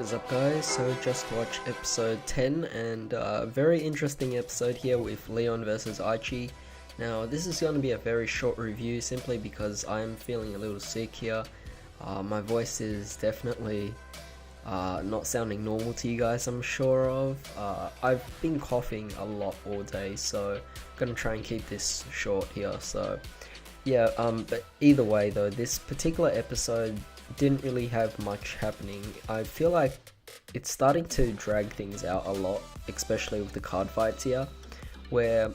What is up guys, so just watched episode 10 and a very interesting episode here with Leon versus Aichi. Now this is going to be a very short review simply because I'm feeling a little sick here. My voice is definitely not sounding normal to you guys, I'm sure of. I've been coughing a lot all day, so I'm going to try and keep this short here. So yeah, but either way though, this particular episode didn't really have much happening. I feel like it's starting to drag things out a lot, especially with the card fights here, where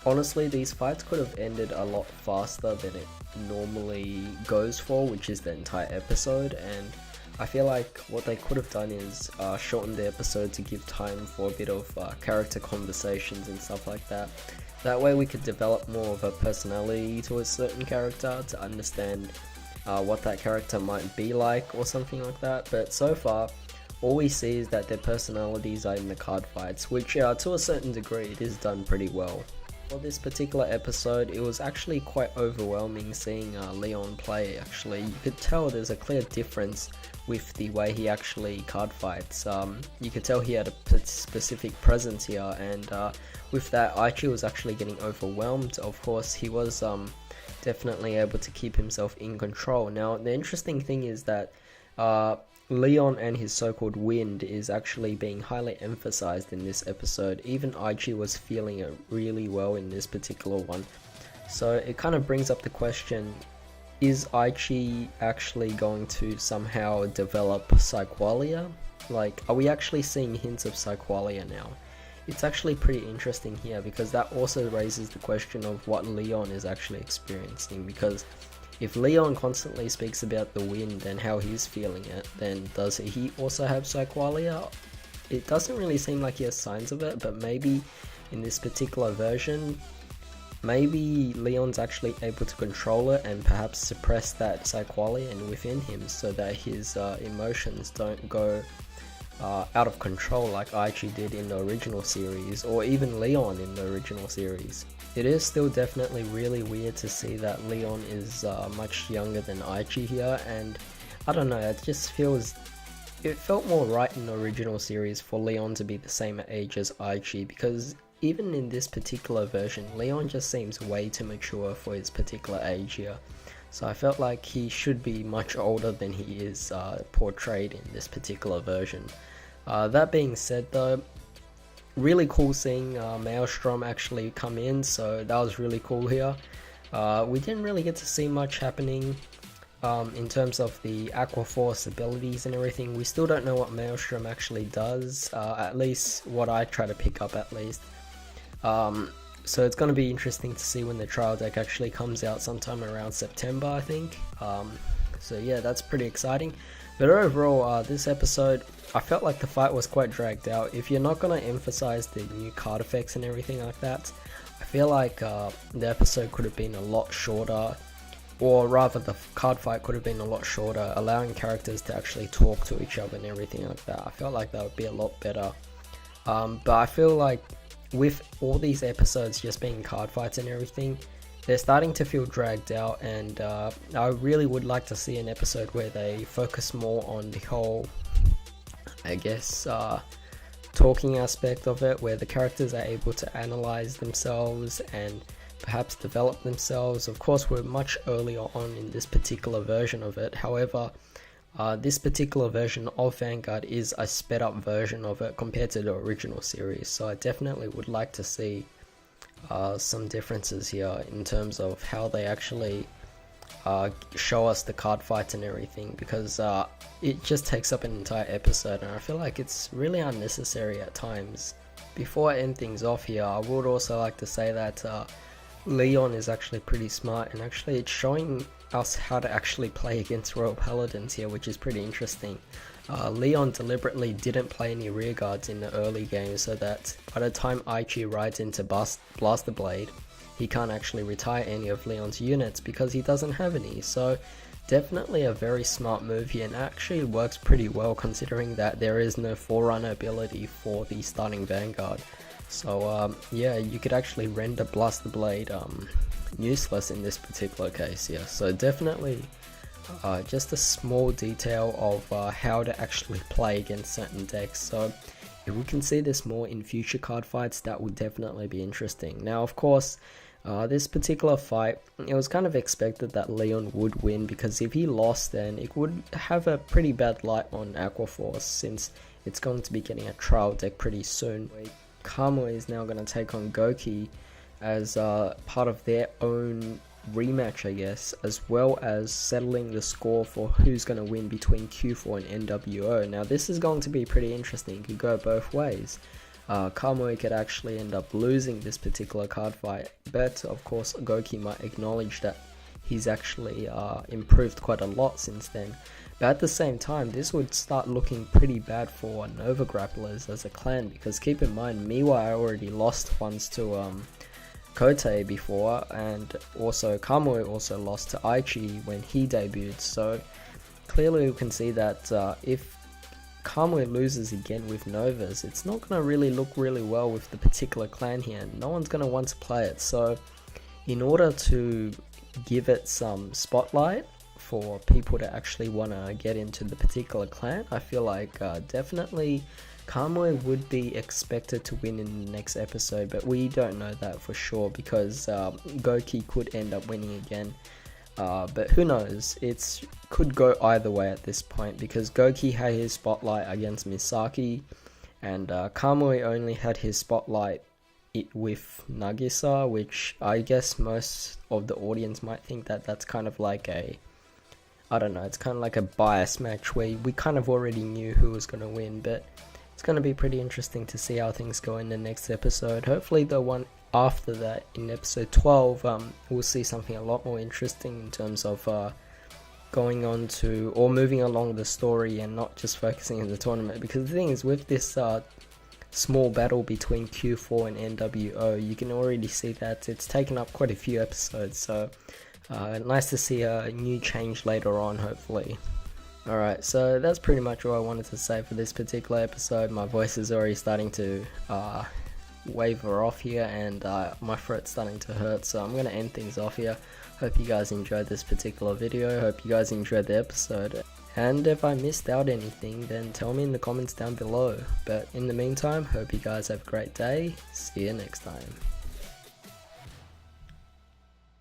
honestly these fights could have ended a lot faster than it normally goes for, which is the entire episode. And I feel like what they could have done is shorten the episode to give time for a bit of character conversations and stuff like that. That way we could develop more of a personality to a certain character to understand what that character might be like or something like that. But so far all we see is that their personalities are in the card fights, which to a certain degree it is done pretty well. For this particular episode it was actually quite overwhelming seeing Leon play. Actually, you could tell there's a clear difference with the way he actually card fights. You could tell he had a specific presence here, and with that Aichi was actually getting overwhelmed. Of course he was definitely able to keep himself in control. Now the interesting thing is that Leon and his so-called wind is actually being highly emphasized in this episode. Even Aichi was feeling it really well in this particular one. So it kind of brings up the question, is Aichi actually going to somehow develop Psyqualia? Like, are we actually seeing hints of Psyqualia now? It's actually pretty interesting here because that also raises the question of what Leon is actually experiencing, because if Leon constantly speaks about the wind and how he's feeling it, then does he also have Psyqualia? It doesn't really seem like he has signs of it, but maybe in this particular version, maybe Leon's actually able to control it and perhaps suppress that Psyqualia within him so that his emotions don't go out of control like Aichi did in the original series, or even Leon in the original series. It is still definitely really weird to see that Leon is much younger than Aichi here, and I don't know, it felt more right in the original series for Leon to be the same age as Aichi, because even in this particular version Leon just seems way too mature for his particular age here. So I felt like he should be much older than he is portrayed in this particular version. That being said though, really cool seeing Maelstrom actually come in, so that was really cool here. We didn't really get to see much happening in terms of the Aqua Force abilities and everything. We still don't know what Maelstrom actually does, at least what I try to pick up at least. So it's going to be interesting to see when the trial deck actually comes out sometime around September, I think. So yeah, that's pretty exciting. But overall, this episode, I felt like the fight was quite dragged out. If you're not going to emphasize the new card effects and everything like that, I feel like the episode could have been a lot shorter, or rather the card fight could have been a lot shorter, allowing characters to actually talk to each other and everything like that. I felt like that would be a lot better. But I feel like with all these episodes just being card fights and everything, they're starting to feel dragged out, and I really would like to see an episode where they focus more on the whole, I guess, talking aspect of it, where the characters are able to analyze themselves and perhaps develop themselves. Of course, we're much earlier on in this particular version of it. However, this particular version of Vanguard is a sped up version of it compared to the original series, so I definitely would like to see some differences here in terms of how they actually show us the card fights and everything, because it just takes up an entire episode and I feel like it's really unnecessary at times. Before I end things off here, I would also like to say that Leon is actually pretty smart, and actually it's showing us how to actually play against Royal Paladins here, which is pretty interesting. Leon deliberately didn't play any rear guards in the early game so that by the time Aichi rides into Blaster Blade, he can't actually retire any of Leon's units because he doesn't have any. So definitely a very smart move here, and actually works pretty well considering that there is no Forerunner ability for the starting Vanguard. So yeah, you could actually render Blaster Blade useless in this particular case here. So definitely just a small detail of how to actually play against certain decks. So if we can see this more in future card fights, that would definitely be interesting. Now, of course, this particular fight, it was kind of expected that Leon would win, because if he lost, then it would have a pretty bad light on Aquaforce, since it's going to be getting a trial deck pretty soon. Kamui is now going to take on Goki as part of their own rematch, I guess, as well as settling the score for who's going to win between Q4 and NWO. Now this is going to be pretty interesting. It could go both ways. Kamui could actually end up losing this particular card fight, but of course Goki might acknowledge that he's actually improved quite a lot since then. But at the same time, this would start looking pretty bad for Nova Grapplers as a clan, because keep in mind, Miwa already lost once to Kote before, and also Kamui also lost to Aichi when he debuted. So clearly we can see that if Kamui loses again with Novas, it's not going to really look really well with the particular clan here. No one's going to want to play it. So in order to give it some spotlight for people to actually want to get into the particular clan, I feel like definitely Kamui would be expected to win in the next episode, but we don't know that for sure, because Goki could end up winning again. But who knows, it could go either way at this point, because Goki had his spotlight against Misaki, and Kamui only had his spotlight with Nagisa, which I guess most of the audience might think that that's kind of like a, I don't know, it's kind of like a bias match where we kind of already knew who was going to win. But it's going to be pretty interesting to see how things go in the next episode. Hopefully the one after that, in episode 12, we'll see something a lot more interesting in terms of going on to, or moving along the story and not just focusing on the tournament. Because the thing is, with this small battle between Q4 and NWO, you can already see that it's taken up quite a few episodes. So nice to see a new change later on, hopefully. Alright, so that's pretty much all I wanted to say for this particular episode. My voice is already starting to waver off here, and my throat's starting to hurt, so I'm going to end things off here. Hope you guys enjoyed this particular video, hope you guys enjoyed the episode, and if I missed out anything, then tell me in the comments down below. But in the meantime, hope you guys have a great day. See you next time.